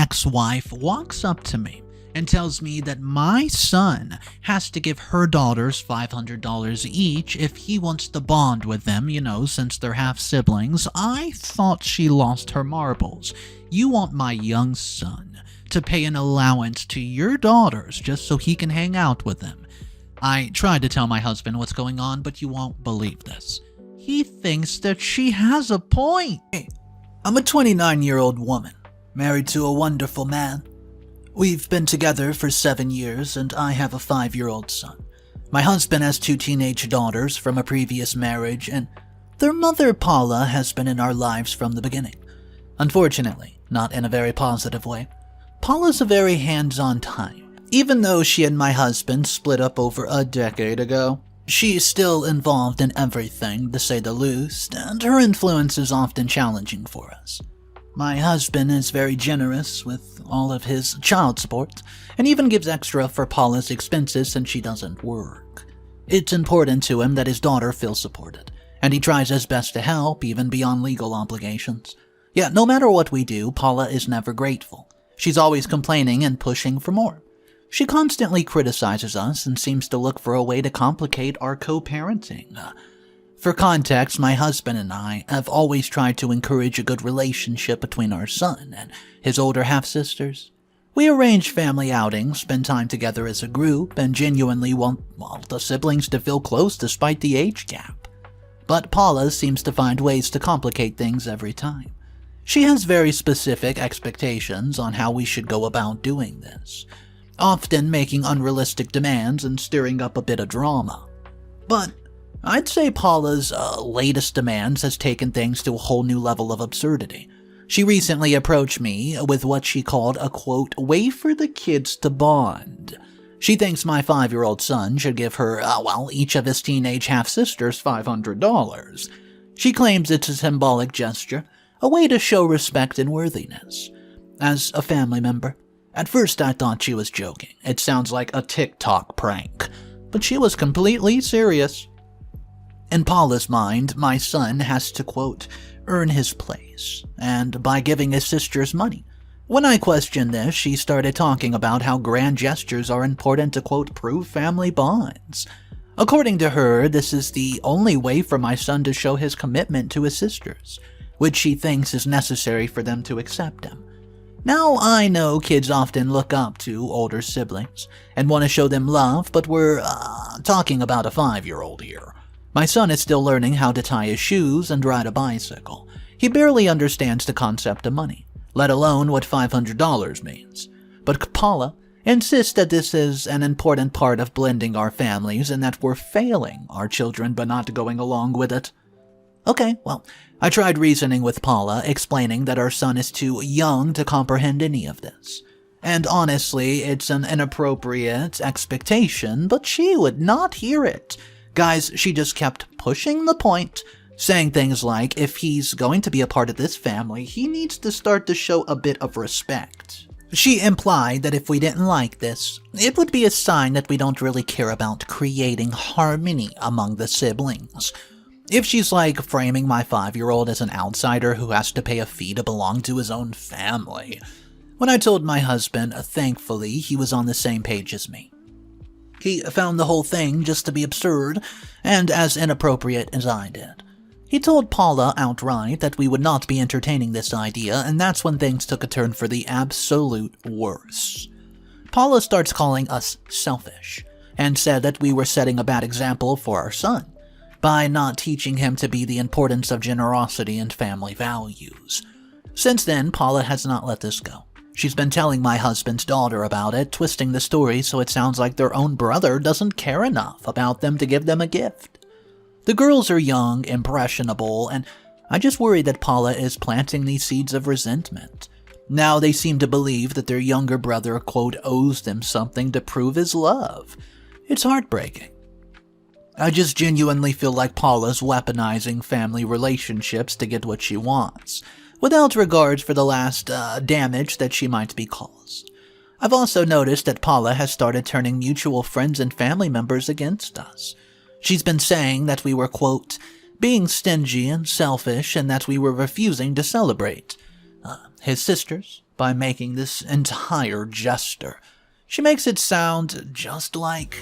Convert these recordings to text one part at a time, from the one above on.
ex-wife walks up to me and tells me that my son has to give her daughters $500 each if he wants to bond with them, since they're half-siblings. I thought she lost her marbles. You want my young son to pay an allowance to your daughters just so he can hang out with them. I tried to tell my husband what's going on, but you won't believe this. He thinks that she has a point. Hey, I'm a 29-year-old woman, married to a wonderful man. We've been together for 7 years, and I have a 5-year-old son. My husband has 2 teenage daughters from a previous marriage, and their mother, Paula, has been in our lives from the beginning. Unfortunately, not in a very positive way. Paula's a very hands-on type. Even though she and my husband split up over a decade ago, she's still involved in everything, to say the least, and her influence is often challenging for us. My husband is very generous with all of his child support, and even gives extra for Paula's expenses since she doesn't work. It's important to him that his daughter feels supported, and he tries his best to help, even beyond legal obligations. Yet, no matter what we do, Paula is never grateful. She's always complaining and pushing for more. She constantly criticizes us and seems to look for a way to complicate our co-parenting. For context, my husband and I have always tried to encourage a good relationship between our son and his older half-sisters. We arrange family outings, spend time together as a group, and genuinely want the siblings to feel close despite the age gap. But Paula seems to find ways to complicate things every time. She has very specific expectations on how we should go about doing this, often making unrealistic demands and stirring up a bit of drama. But I'd say Paula's latest demands has taken things to a whole new level of absurdity. She recently approached me with what she called a, quote, way for the kids to bond. She thinks my 5-year-old son should give her, each of his teenage half-sisters $500. She claims it's a symbolic gesture, a way to show respect and worthiness. As a family member, at first I thought she was joking. It sounds like a TikTok prank. But she was completely serious. In Paula's mind, my son has to, quote, earn his place, and by giving his sisters money. When I questioned this, she started talking about how grand gestures are important to, quote, prove family bonds. According to her, this is the only way for my son to show his commitment to his sisters, which she thinks is necessary for them to accept him. Now, I know kids often look up to older siblings and want to show them love, but we're talking about a 5-year-old here. My son is still learning how to tie his shoes and ride a bicycle. He barely understands the concept of money, let alone what $500 means. But Paula insists that this is an important part of blending our families and that we're failing our children by not going along with it. Okay, I tried reasoning with Paula, explaining that our son is too young to comprehend any of this. And honestly, it's an inappropriate expectation, but she would not hear it. Guys, she just kept pushing the point, saying things like, if he's going to be a part of this family, he needs to start to show a bit of respect. She implied that if we didn't like this, it would be a sign that we don't really care about creating harmony among the siblings. If she's like framing my 5-year-old as an outsider who has to pay a fee to belong to his own family. When I told my husband, thankfully, he was on the same page as me. He found the whole thing just to be absurd and as inappropriate as I did. He told Paula outright that we would not be entertaining this idea, and that's when things took a turn for the absolute worst. Paula starts calling us selfish and said that we were setting a bad example for our son by not teaching him to be the importance of generosity and family values. Since then, Paula has not let this go. She's been telling my husband's daughter about it, twisting the story so it sounds like their own brother doesn't care enough about them to give them a gift. The girls are young, impressionable, and I just worry that Paula is planting these seeds of resentment. Now they seem to believe that their younger brother, quote, owes them something to prove his love. It's heartbreaking. I just genuinely feel like Paula's weaponizing family relationships to get what she wants, without regards for the last damage that she might be caused. I've also noticed that Paula has started turning mutual friends and family members against us. She's been saying that we were, quote, being stingy and selfish and that we were refusing to celebrate his sisters by making this entire gesture. She makes it sound just like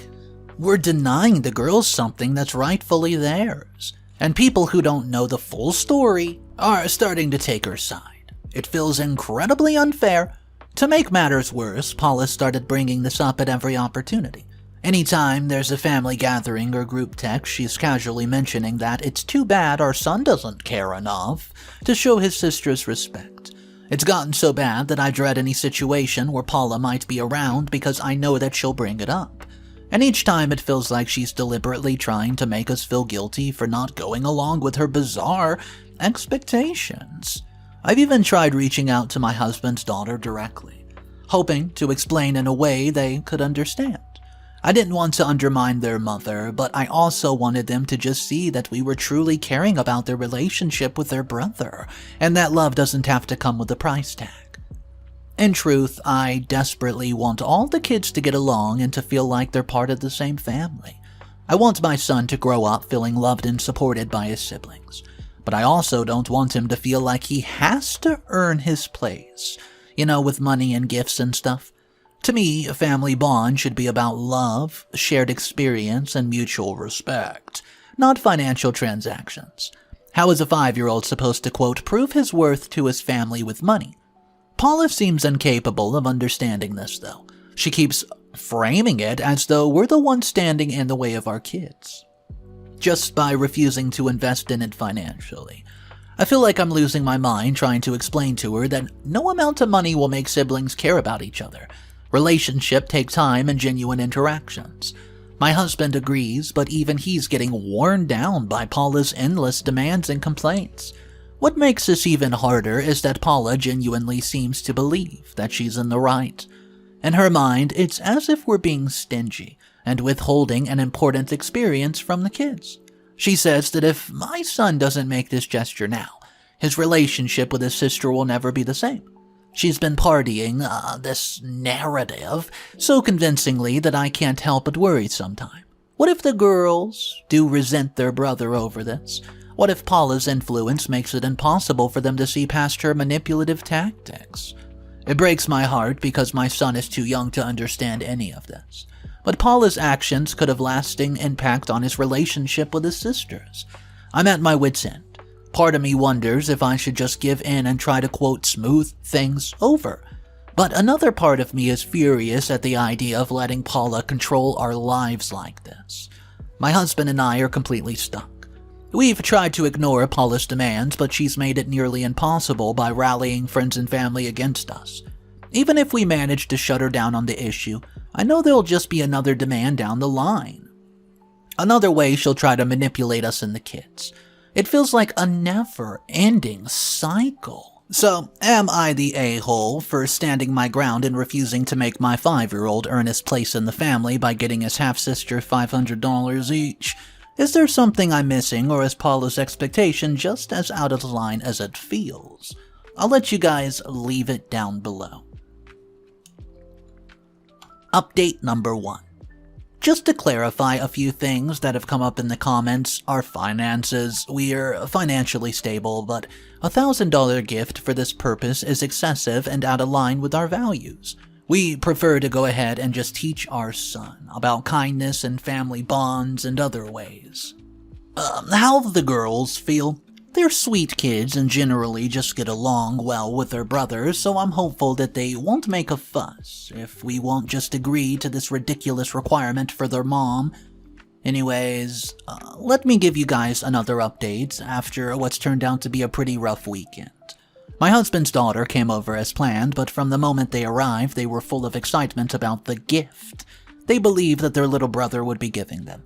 we're denying the girls something that's rightfully theirs, and people who don't know the full story are starting to take her side. It feels incredibly unfair. To make matters worse, Paula started bringing this up at every opportunity. Anytime there's a family gathering or group text, she's casually mentioning that it's too bad our son doesn't care enough to show his sister's respect. It's gotten so bad that I dread any situation where Paula might be around because I know that she'll bring it up. And each time it feels like she's deliberately trying to make us feel guilty for not going along with her bizarre expectations. I've even tried reaching out to my husband's daughter directly, hoping to explain in a way they could understand. I didn't want to undermine their mother, but I also wanted them to just see that we were truly caring about their relationship with their brother, and that love doesn't have to come with a price tag. In truth, I desperately want all the kids to get along and to feel like they're part of the same family. I want my son to grow up feeling loved and supported by his siblings, but I also don't want him to feel like he has to earn his place, with money and gifts and stuff. To me, a family bond should be about love, shared experience, and mutual respect, not financial transactions. How is a 5-year-old supposed to, quote, prove his worth to his family with money? Paula seems incapable of understanding this, though. She keeps framing it as though we're the ones standing in the way of our kids, just by refusing to invest in it financially. I feel like I'm losing my mind trying to explain to her that no amount of money will make siblings care about each other. Relationships take time and genuine interactions. My husband agrees, but even he's getting worn down by Paula's endless demands and complaints. What makes this even harder is that Paula genuinely seems to believe that she's in the right. In her mind, it's as if we're being stingy and withholding an important experience from the kids. She says that if my son doesn't make this gesture now, his relationship with his sister will never be the same. She's been partying this narrative so convincingly that I can't help but worry sometime. What if the girls do resent their brother over this? What if Paula's influence makes it impossible for them to see past her manipulative tactics? It breaks my heart because my son is too young to understand any of this. But Paula's actions could have lasting impact on his relationship with his sisters. I'm at my wit's end. Part of me wonders if I should just give in and try to, quote, smooth things over. But another part of me is furious at the idea of letting Paula control our lives like this. My husband and I are completely stuck. We've tried to ignore Paula's demands, but she's made it nearly impossible by rallying friends and family against us. Even if we manage to shut her down on the issue, I know there'll just be another demand down the line. Another way she'll try to manipulate us and the kids. It feels like a never-ending cycle. So, am I the a-hole for standing my ground and refusing to make my 5-year-old earn his place in the family by getting his half-sister $500 each? Is there something I'm missing, or is Paula's expectation just as out of line as it feels? I'll let you guys leave it down below. Update number 1. Just to clarify a few things that have come up in the comments, our finances, we're financially stable, but a $1,000 gift for this purpose is excessive and out of line with our values. We prefer to go ahead and just teach our son about kindness and family bonds and other ways. How the girls feel? They're sweet kids and generally just get along well with their brothers, so I'm hopeful that they won't make a fuss if we won't just agree to this ridiculous requirement for their mom. Anyways, let me give you guys another update after what's turned out to be a pretty rough weekend. My husband's daughter came over as planned, but from the moment they arrived, they were full of excitement about the gift they believed that their little brother would be giving them.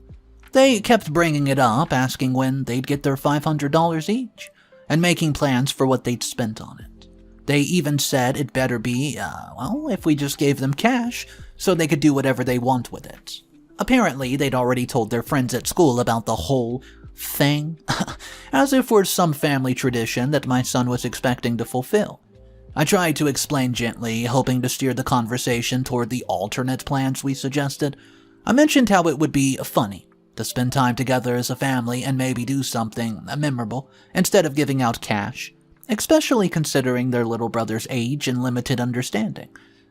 They kept bringing it up, asking when they'd get their $500 each, and making plans for what they'd spent on it. They even said it better be, if we just gave them cash, so they could do whatever they want with it. Apparently, they'd already told their friends at school about the whole thing, as if we're some family tradition that my son was expecting to fulfill. I tried to explain gently, hoping to steer the conversation toward the alternate plans we suggested. I mentioned how it would be funny to spend time together as a family and maybe do something memorable instead of giving out cash. especially considering their little brother's age and limited understanding.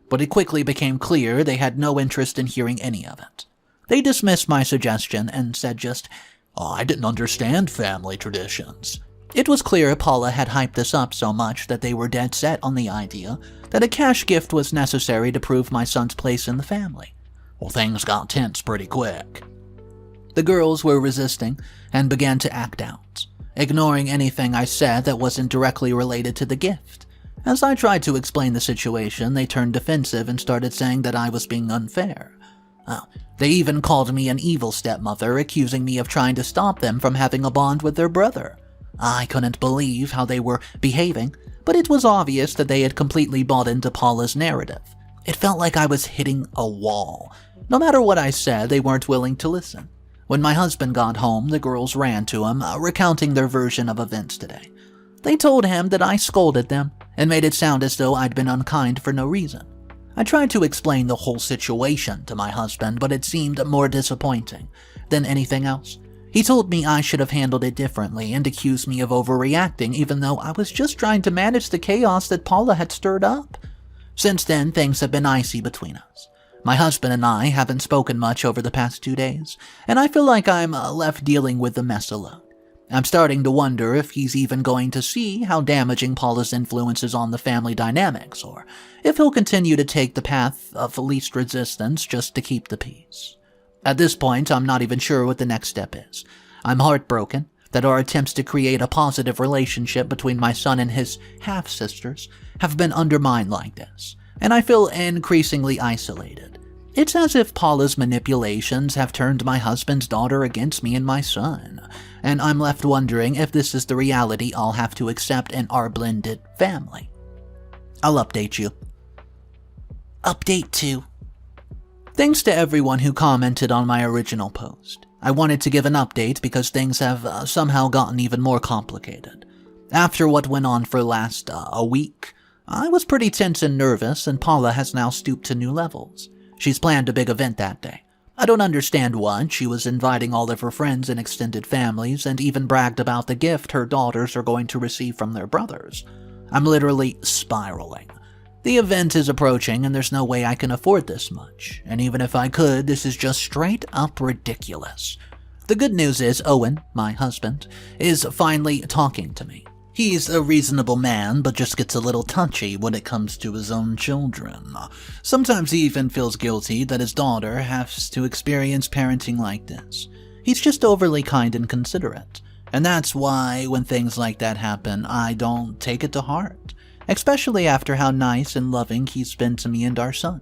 But it quickly became clear they had no interest in hearing any of it. They dismissed my suggestion and said just, "Oh, I didn't understand family traditions." It was clear Paula had hyped this up so much that they were dead set on the idea that a cash gift was necessary to prove my son's place in the family. Well, things got tense pretty quick. The girls were resisting and began to act out, ignoring anything I said that wasn't directly related to the gift. As I tried to explain the situation, they turned defensive and started saying that I was being unfair. They even called me an evil stepmother, accusing me of trying to stop them from having a bond with their brother. I couldn't believe how they were behaving, but it was obvious that they had completely bought into Paula's narrative. It felt like I was hitting a wall. No matter what I said, they weren't willing to listen. When my husband got home, the girls ran to him, recounting their version of events today. They told him that I scolded them and made it sound as though I'd been unkind for no reason. I tried to explain the whole situation to my husband, but it seemed more disappointing than anything else. He told me I should have handled it differently and accused me of overreacting, even though I was just trying to manage the chaos that Paula had stirred up. Since then, things have been icy between us. My husband and I haven't spoken much over the past 2 days, and I feel like I'm left dealing with the mess alone. I'm starting to wonder if he's even going to see how damaging Paula's influence is on the family dynamics, or if he'll continue to take the path of least resistance just to keep the peace. At this point, I'm not even sure what the next step is. I'm heartbroken that our attempts to create a positive relationship between my son and his half-sisters have been undermined like this, and I feel increasingly isolated. It's as if Paula's manipulations have turned my husband's daughter against me and my son, and I'm left wondering if this is the reality I'll have to accept in our blended family. I'll update you. Update 2. Thanks to everyone who commented on my original post. I wanted to give an update because things have somehow gotten even more complicated. After what went on for a week, I was pretty tense and nervous, and Paula has now stooped to new levels. She's planned a big event that day. I don't understand what. She was inviting all of her friends and extended families, and even bragged about the gift her daughters are going to receive from their brothers. I'm literally spiraling. The event is approaching, and there's no way I can afford this much. And even if I could, this is just straight up ridiculous. The good news is Owen, my husband, is finally talking to me. He's a reasonable man, but just gets a little touchy when it comes to his own children. Sometimes he even feels guilty that his daughter has to experience parenting like this. He's just overly kind and considerate. And that's why, when things like that happen, I don't take it to heart. Especially after how nice and loving he's been to me and our son.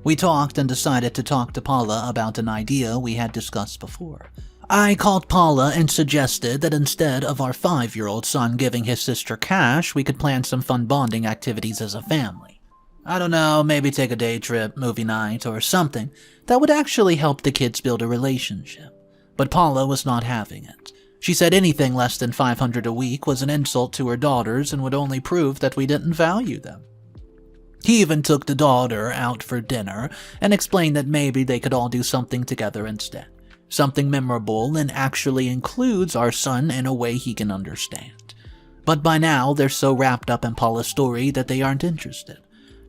We talked and decided to talk to Paula about an idea we had discussed before. I called Paula and suggested that instead of our 5-year-old son giving his sister cash, we could plan some fun bonding activities as a family. I don't know, maybe take a day trip, movie night, or something that would actually help the kids build a relationship. But Paula was not having it. She said anything less than $500 a week was an insult to her daughters and would only prove that we didn't value them. He even took the daughter out for dinner and explained that maybe they could all do something together instead. Something memorable and actually includes our son in a way he can understand. But by now, they're so wrapped up in Paula's story that they aren't interested.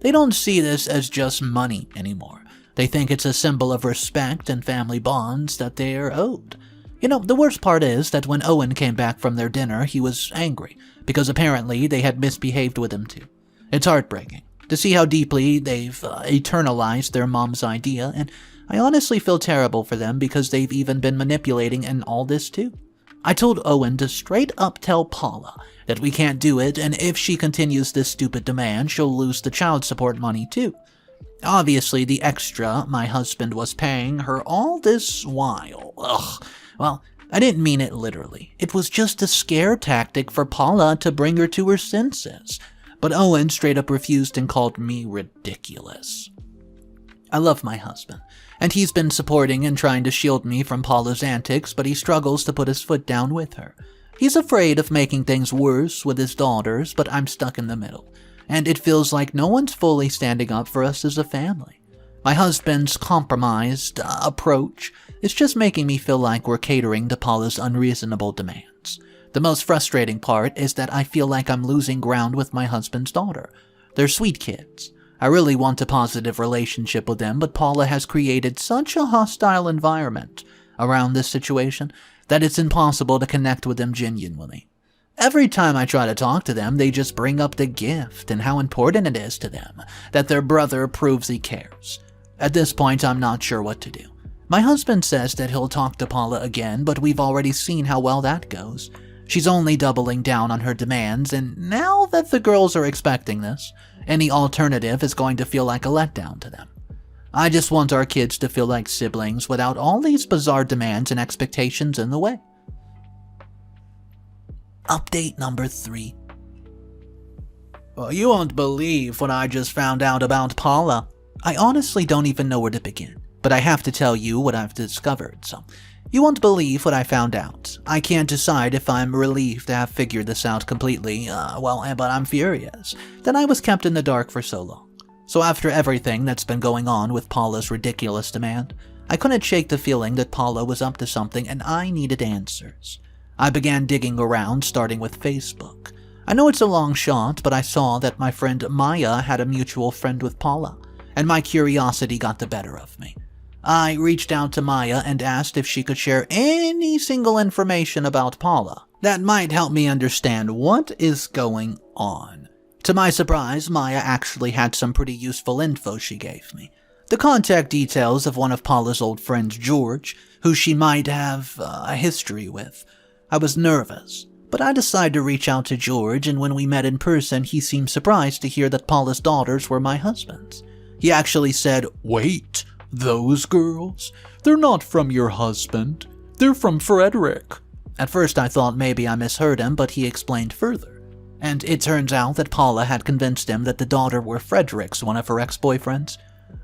They don't see this as just money anymore. They think it's a symbol of respect and family bonds that they are owed. The worst part is that when Owen came back from their dinner, he was angry, because apparently they had misbehaved with him too. It's heartbreaking to see how deeply they've eternalized their mom's idea, and I honestly feel terrible for them because they've even been manipulating in all this too. I told Owen to straight up tell Paula that we can't do it, and if she continues this stupid demand, she'll lose the child support money too. Obviously, the extra my husband was paying her all this while. Well, I didn't mean it literally. It was just a scare tactic for Paula to bring her to her senses. But Owen straight up refused and called me ridiculous. I love my husband, and he's been supporting and trying to shield me from Paula's antics, but he struggles to put his foot down with her. He's afraid of making things worse with his daughters, but I'm stuck in the middle, and it feels like no one's fully standing up for us as a family. My husband's compromised approach is just making me feel like we're catering to Paula's unreasonable demands. The most frustrating part is that I feel like I'm losing ground with my husband's daughter. They're sweet kids. I really want a positive relationship with them, but Paula has created such a hostile environment around this situation that it's impossible to connect with them genuinely. Every time I try to talk to them, they just bring up the gift and how important it is to them that their brother proves he cares. At this point, I'm not sure what to do. My husband says that he'll talk to Paula again, but we've already seen how well that goes. She's only doubling down on her demands, and now that the girls are expecting this, any alternative is going to feel like a letdown to them. I just want our kids to feel like siblings without all these bizarre demands and expectations in the way. Update number 3. Well, you won't believe what I just found out about Paula. I honestly don't even know where to begin, but I have to tell you what I've discovered, so you won't believe what I found out. I can't decide if I'm relieved to have figured this out completely, but I'm furious that I was kept in the dark for so long. So after everything that's been going on with Paula's ridiculous demand, I couldn't shake the feeling that Paula was up to something and I needed answers. I began digging around, starting with Facebook. I know it's a long shot, but I saw that my friend Maya had a mutual friend with Paula, and my curiosity got the better of me. I reached out to Maya and asked if she could share any single information about Paula that might help me understand what is going on. To my surprise, Maya actually had some pretty useful info she gave me. The contact details of one of Paula's old friends, George, who she might have a history with. I was nervous, but I decided to reach out to George, and when we met in person, he seemed surprised to hear that Paula's daughters were my husband's. He actually said, "Wait, those girls? They're not from your husband. They're from Frederick." At first I thought maybe I misheard him, but he explained further. And it turns out that Paula had convinced him that the daughter were Frederick's, one of her ex-boyfriends.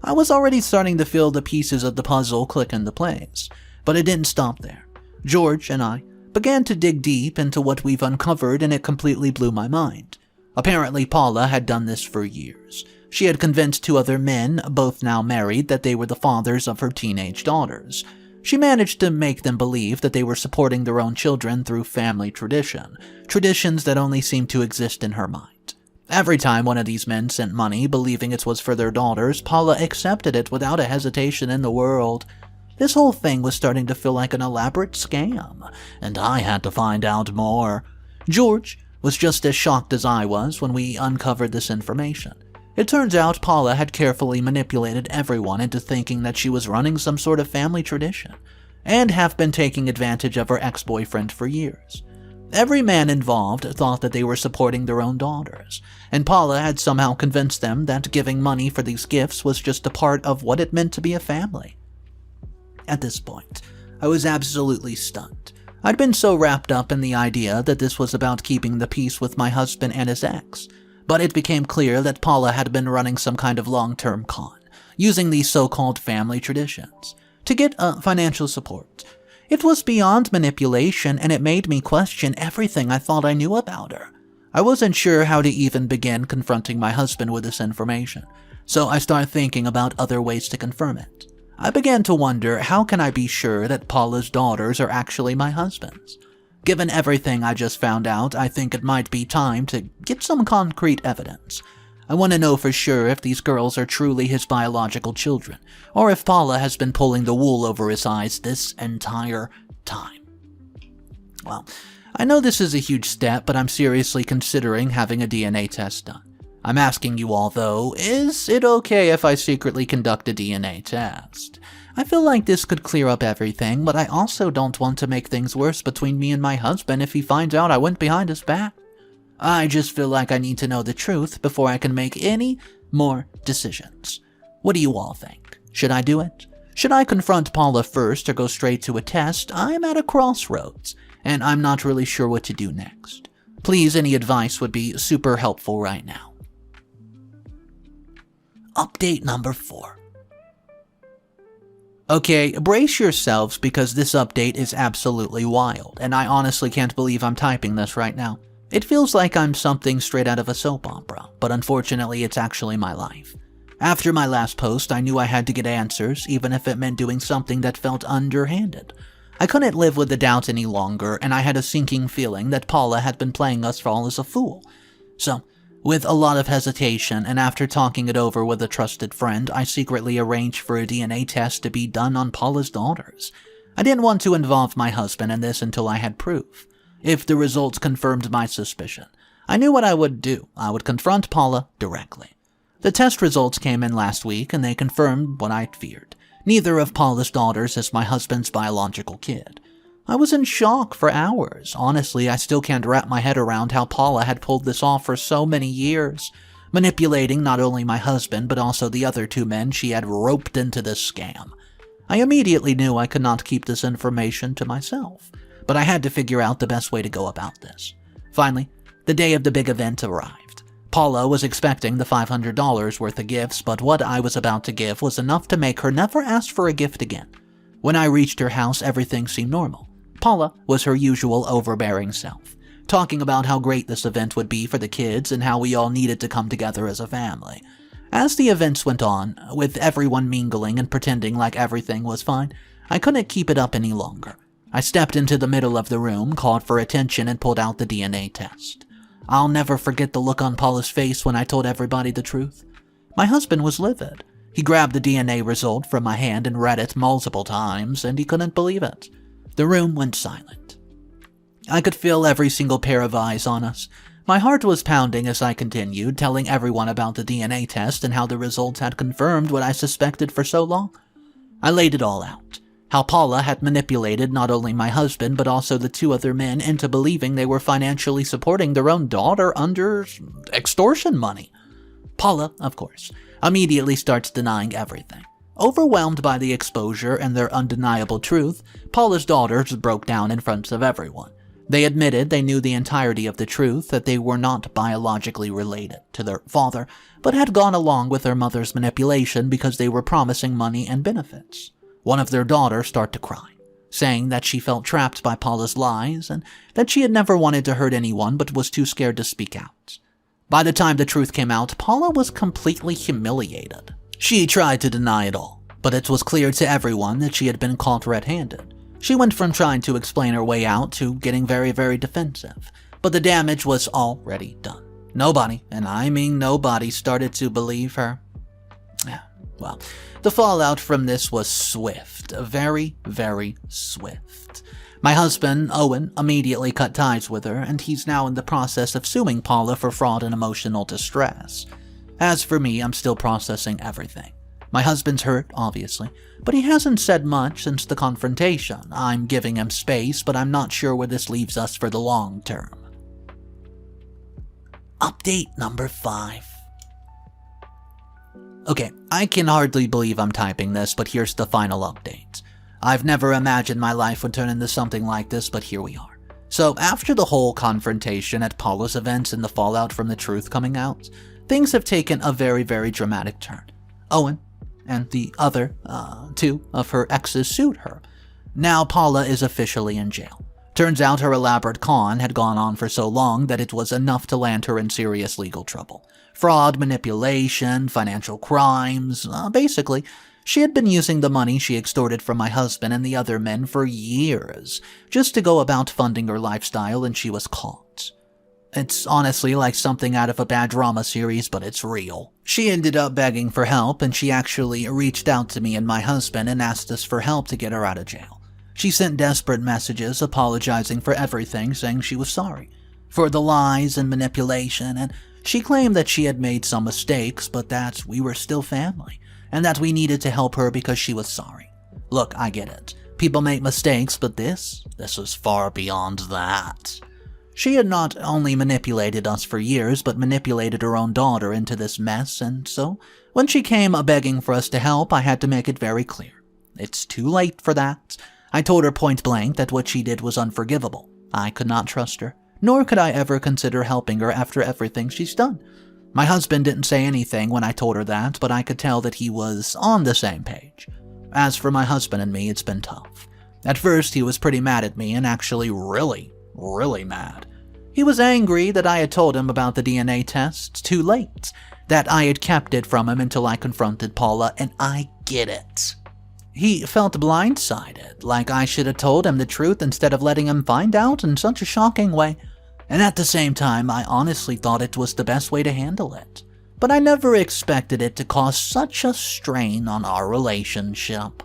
I was already starting to feel the pieces of the puzzle click into place, but it didn't stop there. George and I began to dig deep into what we've uncovered, and it completely blew my mind. Apparently Paula had done this for years. She had convinced 2 other men, both now married, that they were the fathers of her teenage daughters. She managed to make them believe that they were supporting their own children through family traditions that only seemed to exist in her mind. Every time one of these men sent money, believing it was for their daughters, Paula accepted it without a hesitation in the world. This whole thing was starting to feel like an elaborate scam, and I had to find out more. George was just as shocked as I was when we uncovered this information. It turns out Paula had carefully manipulated everyone into thinking that she was running some sort of family tradition, and have been taking advantage of her ex-boyfriend for years. Every man involved thought that they were supporting their own daughters, and Paula had somehow convinced them that giving money for these gifts was just a part of what it meant to be a family. At this point, I was absolutely stunned. I'd been so wrapped up in the idea that this was about keeping the peace with my husband and his ex, but it became clear that Paula had been running some kind of long-term con, using these so-called family traditions to get financial support. It was beyond manipulation, and it made me question everything I thought I knew about her. I wasn't sure how to even begin confronting my husband with this information, so I started thinking about other ways to confirm it. I began to wonder, how can I be sure that Paula's daughters are actually my husband's? Given everything I just found out, I think it might be time to get some concrete evidence. I want to know for sure if these girls are truly his biological children, or if Paula has been pulling the wool over his eyes this entire time. Well, I know this is a huge step, but I'm seriously considering having a DNA test done. I'm asking you all though, is it okay if I secretly conduct a DNA test? I feel like this could clear up everything, but I also don't want to make things worse between me and my husband if he finds out I went behind his back. I just feel like I need to know the truth before I can make any more decisions. What do you all think? Should I do it? Should I confront Paula first or go straight to a test? I'm at a crossroads, and I'm not really sure what to do next. Please, any advice would be super helpful right now. Update number 4. Okay, brace yourselves because this update is absolutely wild, and I honestly can't believe I'm typing this right now. It feels like I'm something straight out of a soap opera, but unfortunately it's actually my life. After my last post, I knew I had to get answers, even if it meant doing something that felt underhanded. I couldn't live with the doubt any longer, and I had a sinking feeling that Paula had been playing us all as a fool. So, with a lot of hesitation, and after talking it over with a trusted friend, I secretly arranged for a DNA test to be done on Paula's daughters. I didn't want to involve my husband in this until I had proof. If the results confirmed my suspicion, I knew what I would do. I would confront Paula directly. The test results came in last week, and they confirmed what I'd feared. Neither of Paula's daughters is my husband's biological kid. I was in shock for hours. Honestly, I still can't wrap my head around how Paula had pulled this off for so many years, manipulating not only my husband but also the other two men she had roped into this scam. I immediately knew I could not keep this information to myself, but I had to figure out the best way to go about this. Finally, the day of the big event arrived. Paula was expecting the $500 worth of gifts, but what I was about to give was enough to make her never ask for a gift again. When I reached her house, everything seemed normal. Paula was her usual overbearing self, talking about how great this event would be for the kids and how we all needed to come together as a family. As the events went on, with everyone mingling and pretending like everything was fine, I couldn't keep it up any longer. I stepped into the middle of the room, called for attention, and pulled out the DNA test. I'll never forget the look on Paula's face when I told everybody the truth. My husband was livid. He grabbed the DNA result from my hand and read it multiple times, and he couldn't believe it. The room went silent. I could feel every single pair of eyes on us. My heart was pounding as I continued, telling everyone about the DNA test and how the results had confirmed what I suspected for so long. I laid it all out. How Paula had manipulated not only my husband but also the two other men into believing they were financially supporting their own daughter under extortion money. Paula, of course, immediately starts denying everything. Overwhelmed by the exposure and their undeniable truth, Paula's daughters broke down in front of everyone. They admitted they knew the entirety of the truth, that they were not biologically related to their father, but had gone along with their mother's manipulation because they were promising money and benefits. One of their daughters started to cry, saying that she felt trapped by Paula's lies and that she had never wanted to hurt anyone but was too scared to speak out. By the time the truth came out, Paula was completely humiliated. She tried to deny it all, but it was clear to everyone that she had been caught red-handed. She went from trying to explain her way out to getting very, very defensive, but the damage was already done. Nobody, and I mean nobody, started to believe her. Well, the fallout from this was swift, very, very swift. My husband, Owen, immediately cut ties with her, and he's now in the process of suing Paula for fraud and emotional distress. As for me, I'm still processing everything. My husband's hurt, obviously, but he hasn't said much since the confrontation. I'm giving him space, but I'm not sure where this leaves us for the long term. Update number 5. Okay, I can hardly believe I'm typing this, but here's the final update. I've never imagined my life would turn into something like this, but here we are. So, after the whole confrontation at Paula's events and the fallout from the truth coming out, things have taken a very, very dramatic turn. Owen and the other two of her exes sued her. Now Paula is officially in jail. Turns out her elaborate con had gone on for so long that it was enough to land her in serious legal trouble. Fraud, manipulation, financial crimes, basically, she had been using the money she extorted from my husband and the other men for years, just to go about funding her lifestyle, and she was caught. It's honestly like something out of a bad drama series, but it's real. She ended up begging for help, and she actually reached out to me and my husband and asked us for help to get her out of jail. She sent desperate messages apologizing for everything, saying she was sorry for the lies and manipulation, and she claimed that she had made some mistakes, but that we were still family, and that we needed to help her because she was sorry. Look, I get it. People make mistakes, but this is far beyond that. She had not only manipulated us for years, but manipulated her own daughter into this mess, and so, when she came begging for us to help, I had to make it very clear. It's too late for that. I told her point blank that what she did was unforgivable. I could not trust her, nor could I ever consider helping her after everything she's done. My husband didn't say anything when I told her that, but I could tell that he was on the same page. As for my husband and me, it's been tough. At first, he was pretty mad at me, and actually really mad. He was angry that I had told him about the DNA test too late, that I had kept it from him until I confronted Paula, and I get it. He felt blindsided, like I should have told him the truth instead of letting him find out in such a shocking way. And at the same time, I honestly thought it was the best way to handle it. But I never expected it to cause such a strain on our relationship.